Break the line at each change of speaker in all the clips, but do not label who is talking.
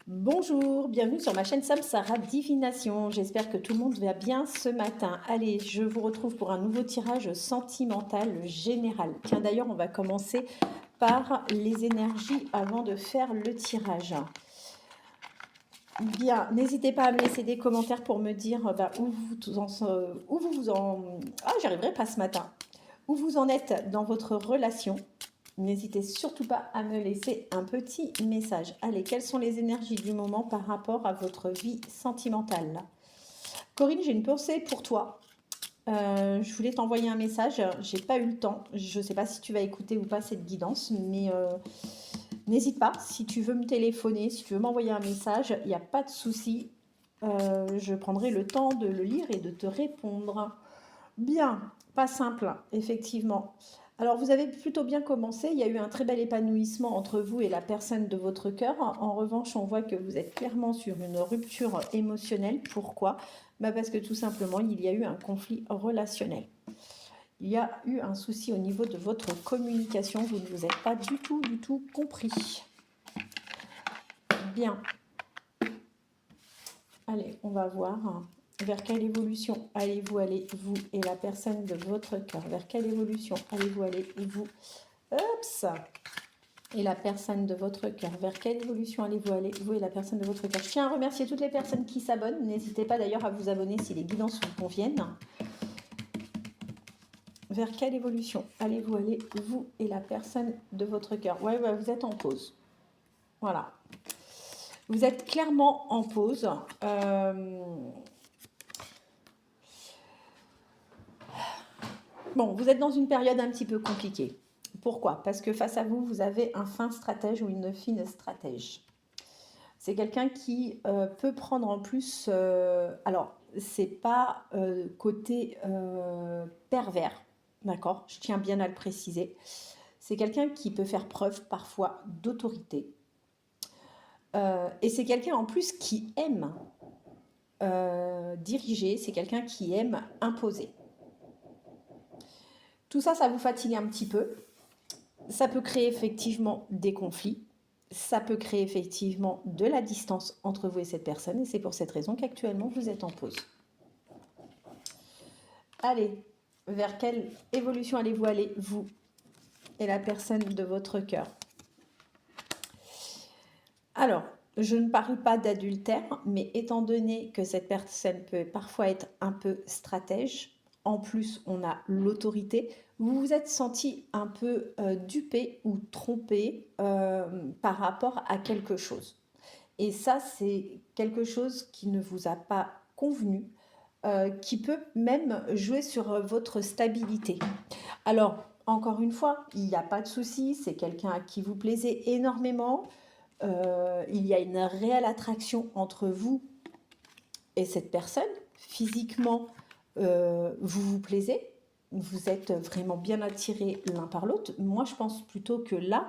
Bonjour, bienvenue sur ma chaîne Samsara Divination. J'espère que tout le monde va bien ce matin. Allez, je vous retrouve pour un nouveau tirage sentimental général. Tiens, d'ailleurs, on va commencer par les énergies avant de faire le tirage. Bien, n'hésitez pas à me laisser des commentaires pour me dire Ah, j'y arriverai pas ce matin. Où vous en êtes dans votre relation. N'hésitez surtout pas à me laisser un petit message. Allez, quelles sont les énergies du moment par rapport à votre vie sentimentale? Corinne, j'ai une pensée pour toi. Je voulais t'envoyer un message, j'ai pas eu le temps. Je ne sais pas si tu vas écouter ou pas cette guidance, mais n'hésite pas. Si tu veux me téléphoner, si tu veux m'envoyer un message, il n'y a pas de souci. Je prendrai le temps de le lire et de te répondre. Bien, pas simple, effectivement. Alors, vous avez plutôt bien commencé. Il y a eu un très bel épanouissement entre vous et la personne de votre cœur. En revanche, on voit que vous êtes clairement sur une rupture émotionnelle. Pourquoi? Parce que tout simplement, il y a eu un conflit relationnel. Il y a eu un souci au niveau de votre communication. Vous ne vous êtes pas du tout compris. Bien. Allez, on va voir. Vers quelle évolution allez-vous aller, vous et la personne de votre cœur? Vers quelle évolution allez-vous aller, vous? Oups! Et la personne de votre cœur. Vers quelle évolution allez-vous aller, vous et la personne de votre cœur? Je tiens à remercier toutes les personnes qui s'abonnent. N'hésitez pas d'ailleurs à vous abonner si les guidances vous conviennent. Vers quelle évolution allez-vous aller, vous et la personne de votre cœur? Ouais, vous êtes en pause. Voilà. Vous êtes clairement en pause. Bon, vous êtes dans une période un petit peu compliquée. Pourquoi? Parce que face à vous, vous avez un fin stratège ou une fine stratège. C'est quelqu'un qui peut prendre en plus... alors, c'est pas côté pervers, d'accord? Je tiens bien à le préciser. C'est quelqu'un qui peut faire preuve parfois d'autorité. Et c'est quelqu'un en plus qui aime diriger, c'est quelqu'un qui aime imposer. Tout ça, ça vous fatigue un petit peu. Ça peut créer effectivement des conflits. Ça peut créer effectivement de la distance entre vous et cette personne. Et c'est pour cette raison qu'actuellement, vous êtes en pause. Allez, vers quelle évolution allez-vous aller, vous et la personne de votre cœur? Alors, je ne parle pas d'adultère, mais étant donné que cette personne peut parfois être un peu stratège, en plus on a l'autorité, vous vous êtes senti un peu dupé ou trompé par rapport à quelque chose. Et ça, c'est quelque chose qui ne vous a pas convenu, qui peut même jouer sur votre stabilité. Alors, encore une fois, il n'y a pas de souci, c'est quelqu'un à qui vous plaisez énormément. Il y a une réelle attraction entre vous et cette personne. Physiquement, vous vous plaisez, vous êtes vraiment bien attirés l'un par l'autre. Moi, je pense plutôt que là,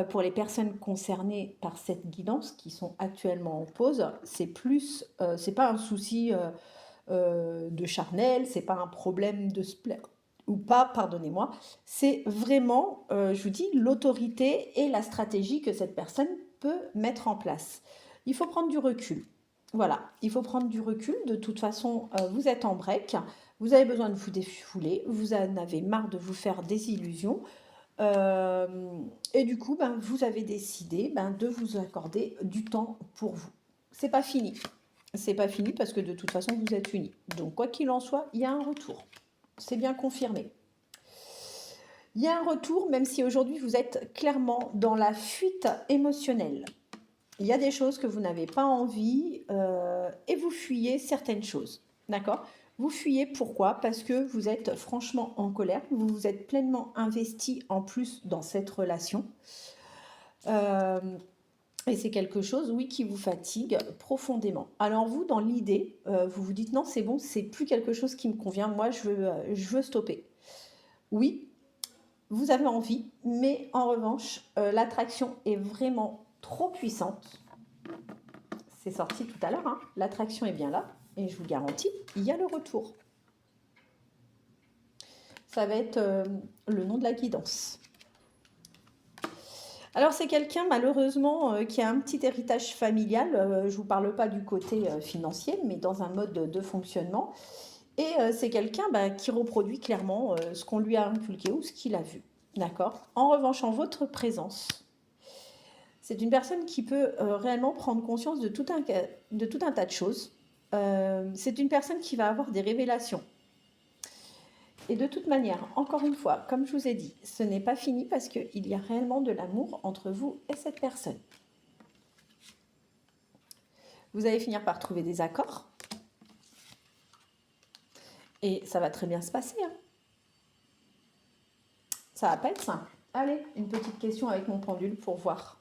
pour les personnes concernées par cette guidance qui sont actuellement en pause, c'est plus, c'est pas un souci de charnel, c'est pas un problème de spleen ou pas, pardonnez-moi, c'est vraiment, je vous dis, l'autorité et la stratégie que cette personne peut mettre en place. Il faut prendre du recul. Voilà, il faut prendre du recul. De toute façon, vous êtes en break, vous avez besoin de vous défouler, vous en avez marre de vous faire des illusions. Et du coup, vous avez décidé de vous accorder du temps pour vous. C'est pas fini. C'est pas fini parce que de toute façon, vous êtes unis. Donc, quoi qu'il en soit, il y a un retour. C'est bien confirmé. Il y a un retour, même si aujourd'hui, vous êtes clairement dans la fuite émotionnelle. Il y a des choses que vous n'avez pas envie et vous fuyez certaines choses. D'accord? Vous fuyez pourquoi? Parce que vous êtes franchement en colère, vous vous êtes pleinement investi en plus dans cette relation. Et c'est quelque chose, oui, qui vous fatigue profondément. Alors vous, dans l'idée, vous vous dites non, c'est bon, c'est plus quelque chose qui me convient, moi je veux stopper. Oui, vous avez envie, mais en revanche, l'attraction est vraiment trop puissante. C'est sorti tout à l'heure, hein. L'attraction est bien là, et je vous garantis, il y a le retour. Ça va être le nom de la guidance. Alors c'est quelqu'un malheureusement qui a un petit héritage familial, je ne vous parle pas du côté financier, mais dans un mode de fonctionnement. Et c'est quelqu'un qui reproduit clairement ce qu'on lui a inculqué ou ce qu'il a vu. D'accord. En revanche, en votre présence, c'est une personne qui peut réellement prendre conscience de tout un tas de choses. C'est une personne qui va avoir des révélations. Et de toute manière, encore une fois, comme je vous ai dit, ce n'est pas fini parce qu'il y a réellement de l'amour entre vous et cette personne. Vous allez finir par trouver des accords. Et ça va très bien se passer. Hein. Ça va pas être simple. Allez, une petite question avec mon pendule pour voir.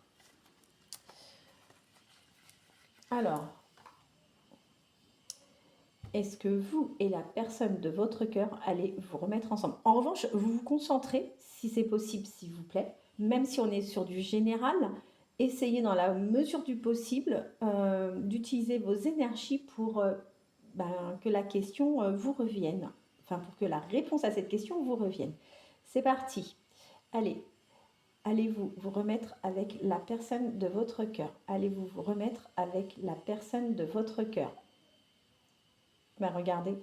Alors, est-ce que vous et la personne de votre cœur allez vous remettre ensemble? En revanche, vous vous concentrez, si c'est possible, s'il vous plaît, même si on est sur du général, essayez dans la mesure du possible d'utiliser vos énergies pour que la question vous revienne, enfin pour que la réponse à cette question vous revienne. C'est parti. Allez, allez-vous vous remettre avec la personne de votre cœur. Allez-vous vous remettre avec la personne de votre cœur. Regardez.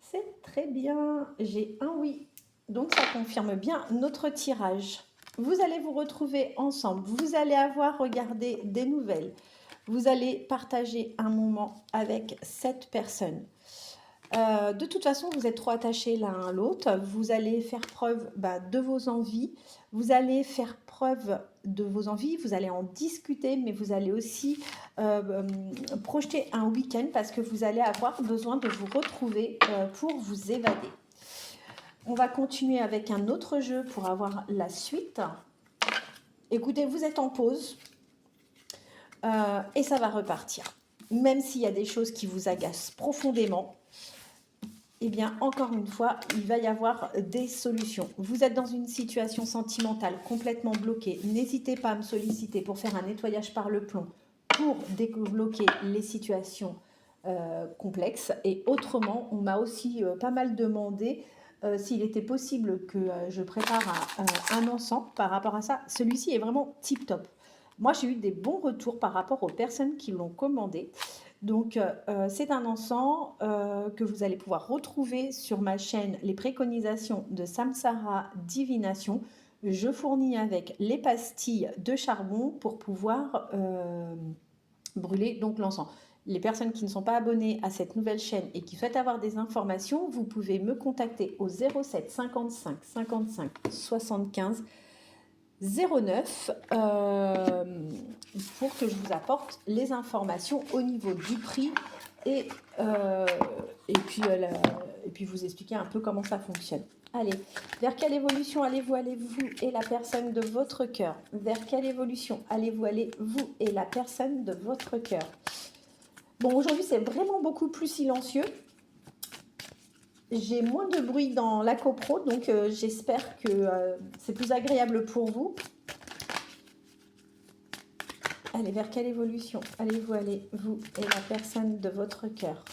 C'est très bien. J'ai un oui. Donc ça confirme bien notre tirage. Vous allez vous retrouver ensemble. Vous allez avoir regardé des nouvelles. Vous allez partager un moment avec cette personne. De toute façon, vous êtes trop attachés l'un à l'autre. Vous allez faire preuve de vos envies. Vous allez faire preuve de vos envies. Vous allez en discuter, mais vous allez aussi projeter un week-end parce que vous allez avoir besoin de vous retrouver pour vous évader. On va continuer avec un autre jeu pour avoir la suite. Écoutez, vous êtes en pause et ça va repartir. Même s'il y a des choses qui vous agacent profondément, eh bien, encore une fois, il va y avoir des solutions. Vous êtes dans une situation sentimentale complètement bloquée. N'hésitez pas à me solliciter pour faire un nettoyage par le plomb, pour débloquer les situations complexes. Et autrement, on m'a aussi pas mal demandé s'il était possible que je prépare un encens par rapport à ça. Celui-ci est vraiment tip-top. Moi, j'ai eu des bons retours par rapport aux personnes qui l'ont commandé. Donc, c'est un encens que vous allez pouvoir retrouver sur ma chaîne Les préconisations de Samsara Divination. Je fournis avec les pastilles de charbon pour pouvoir brûler donc l'encens. Les personnes qui ne sont pas abonnées à cette nouvelle chaîne et qui souhaitent avoir des informations, vous pouvez me contacter au 07 55 55 75 09 pour que je vous apporte les informations au niveau du prix et puis vous expliquer un peu comment ça fonctionne. Allez, vers quelle évolution allez-vous et la personne de votre cœur? Vers quelle évolution allez-vous et la personne de votre cœur? Bon, aujourd'hui, c'est vraiment beaucoup plus silencieux. J'ai moins de bruit dans la copro, donc j'espère que c'est plus agréable pour vous. Allez, vers quelle évolution allez-vous et la personne de votre cœur?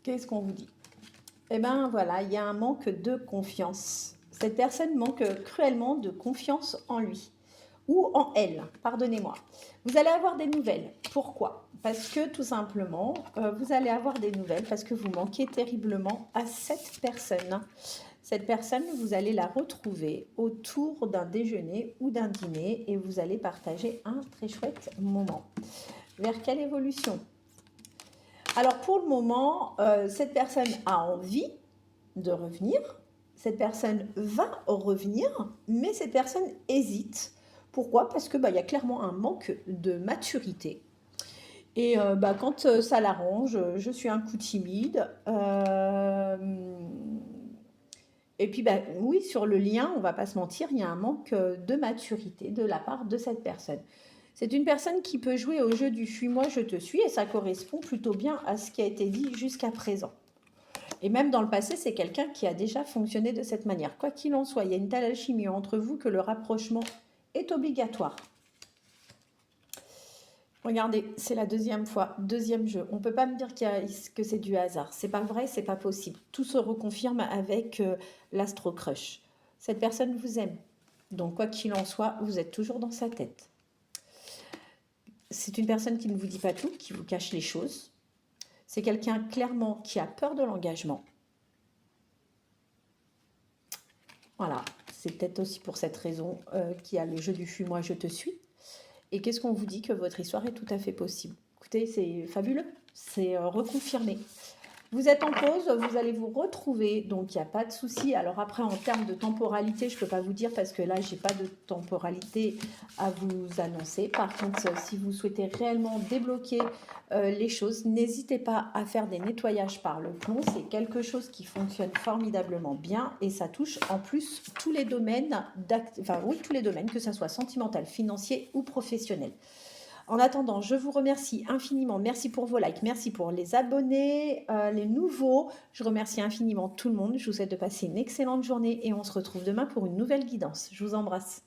Qu'est-ce qu'on vous dit? Eh bien, voilà, il y a un manque de confiance. Cette personne manque cruellement de confiance en lui. Ou en elle, pardonnez-moi. Vous allez avoir des nouvelles. Pourquoi? Parce que tout simplement, vous allez avoir des nouvelles parce que vous manquez terriblement à cette personne. Cette personne, vous allez la retrouver autour d'un déjeuner ou d'un dîner et vous allez partager un très chouette moment. Vers quelle évolution? Alors pour le moment, cette personne a envie de revenir. Cette personne va revenir, mais cette personne hésite. Pourquoi? Parce que y a clairement un manque de maturité. Et quand ça l'arrange, je suis un coup timide. Et puis, oui, sur le lien, on ne va pas se mentir, il y a un manque de maturité de la part de cette personne. C'est une personne qui peut jouer au jeu du fuis-moi, je te suis, et ça correspond plutôt bien à ce qui a été dit jusqu'à présent. Et même dans le passé, c'est quelqu'un qui a déjà fonctionné de cette manière. Quoi qu'il en soit, il y a une telle alchimie entre vous que le rapprochement est obligatoire. Regardez, c'est la deuxième fois, deuxième jeu. On ne peut pas me dire que c'est du hasard. C'est pas vrai, c'est pas possible. Tout se reconfirme avec l'Astro Crush. Cette personne vous aime. Donc, quoi qu'il en soit, vous êtes toujours dans sa tête. C'est une personne qui ne vous dit pas tout, qui vous cache les choses. C'est quelqu'un clairement qui a peur de l'engagement. Voilà, c'est peut-être aussi pour cette raison qu'il y a le jeu du fuis-moi, je te suis. Et qu'est-ce qu'on vous dit? Que votre histoire est tout à fait possible. Écoutez, c'est fabuleux, c'est reconfirmé. Vous êtes en pause, vous allez vous retrouver, donc il n'y a pas de souci. Alors après, en termes de temporalité, je ne peux pas vous dire parce que là, je n'ai pas de temporalité à vous annoncer. Par contre, si vous souhaitez réellement débloquer les choses, n'hésitez pas à faire des nettoyages par le plomb. C'est quelque chose qui fonctionne formidablement bien et ça touche en plus tous les domaines, tous les domaines, que ce soit sentimental, financier ou professionnel. En attendant, je vous remercie infiniment. Merci pour vos likes, merci pour les abonnés, les nouveaux. Je remercie infiniment tout le monde. Je vous souhaite de passer une excellente journée et on se retrouve demain pour une nouvelle guidance. Je vous embrasse.